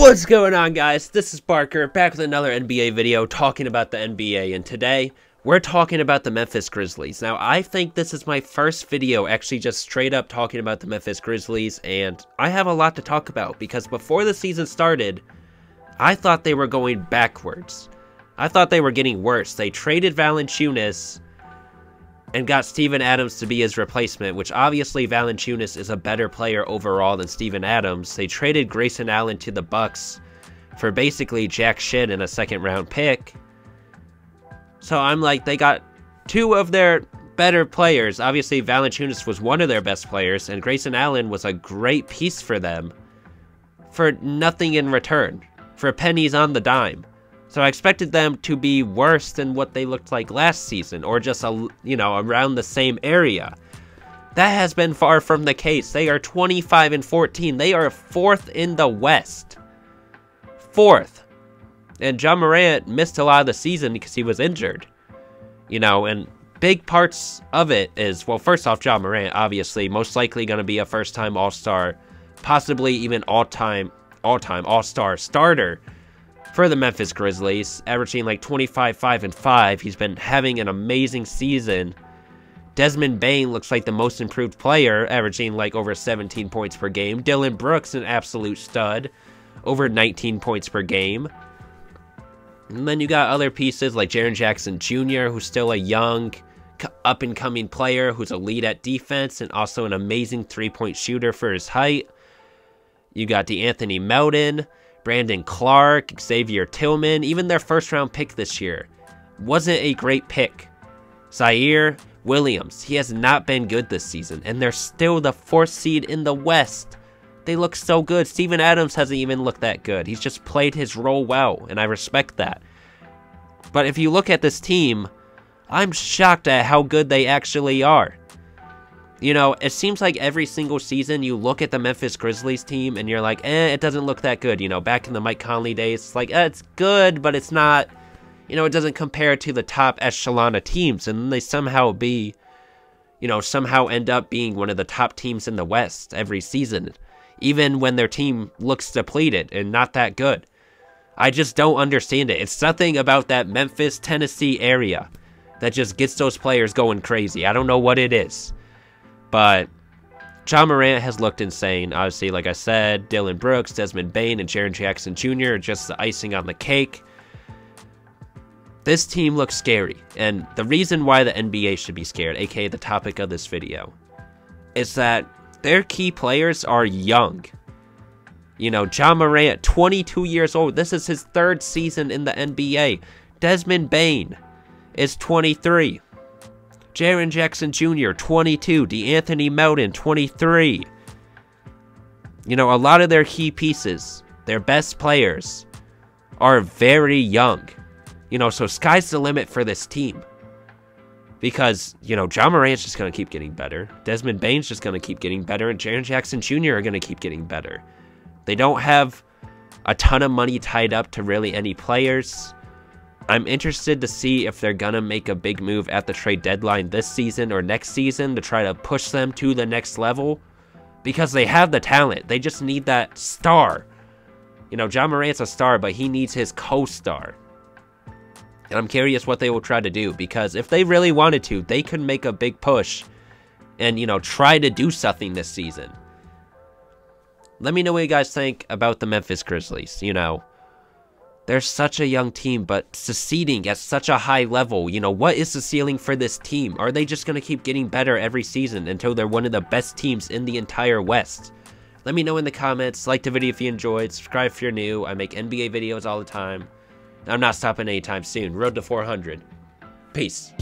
What's going on, guys? This is Parker, back with another NBA video talking about the NBA, and today we're talking about the Memphis Grizzlies. Now, I think this is my first video actually just straight up talking about the Memphis Grizzlies, and I have a lot to talk about because before the season started, I thought they were going backwards. I thought they were getting worse. They traded Valanciunas and got Steven Adams to be his replacement, which obviously Valanciunas is a better player overall than Steven Adams. They traded Grayson Allen to the Bucks for basically jack shit and a second-round pick. So I'm like, they got two of their better players. Obviously, Valanciunas was one of their best players, and Grayson Allen was a great piece for them for nothing in return, for pennies on the dime. So I expected them to be worse than what they looked like last season, or just, around the same area. That has been far from the case. They are 25-14. They are 4th in the West. 4th. And Ja Morant missed a lot of the season because he was injured. And big parts of it is, well, first off, Ja Morant, obviously, most likely going to be a first-time All-Star, possibly even all-time All-Star starter for the Memphis Grizzlies, averaging like 25, 5, and 5. He's been having an amazing season. Desmond Bane looks like the most improved player, averaging like over 17 points per game. Dillon Brooks, an absolute stud, over 19 points per game. And then you got other pieces like Jaren Jackson Jr., who's still a young, up-and-coming player who's a lead at defense and also an amazing three-point shooter for his height. You got DeAnthony Melton, Brandon Clark, Xavier Tillman, even their first-round pick this year wasn't a great pick. Zaire Williams, he has not been good this season, and they're still the 4th seed in the West. They look so good. Steven Adams hasn't even looked that good. He's just played his role well, and I respect that. But if you look at this team, I'm shocked at how good they actually are. It seems like every single season you look at the Memphis Grizzlies team and you're like, it doesn't look that good. Back in the Mike Conley days, it's like, it's good, but it's not, it doesn't compare to the top echelon of teams. And then they somehow end up being one of the top teams in the West every season, even when their team looks depleted and not that good. I just don't understand it. It's something about that Memphis, Tennessee area that just gets those players going crazy. I don't know what it is. But Ja Morant has looked insane. Obviously, like I said, Dillon Brooks, Desmond Bane, and Jaren Jackson Jr. are just the icing on the cake. This team looks scary. And the reason why the NBA should be scared, aka the topic of this video, is that their key players are young. Ja Morant, 22 years old. This is his 3rd season in the NBA. Desmond Bane is 23. Jaren Jackson Jr., 22. DeAnthony Melton, 23. A lot of their key pieces, their best players, are very young. So sky's the limit for this team. Because, Ja Morant's just going to keep getting better. Desmond Bane's just going to keep getting better. And Jaren Jackson Jr. are going to keep getting better. They don't have a ton of money tied up to really any players. I'm interested to see if they're going to make a big move at the trade deadline this season or next season to try to push them to the next level. Because they have the talent. They just need that star. Ja Morant's a star, but he needs his co-star. And I'm curious what they will try to do. Because if they really wanted to, they could make a big push and, try to do something this season. Let me know what you guys think about the Memphis Grizzlies. They're such a young team, but succeeding at such a high level. What is the ceiling for this team? Are they just going to keep getting better every season until they're one of the best teams in the entire West? Let me know in the comments. Like the video if you enjoyed. Subscribe if you're new. I make NBA videos all the time. I'm not stopping anytime soon. Road to 400. Peace.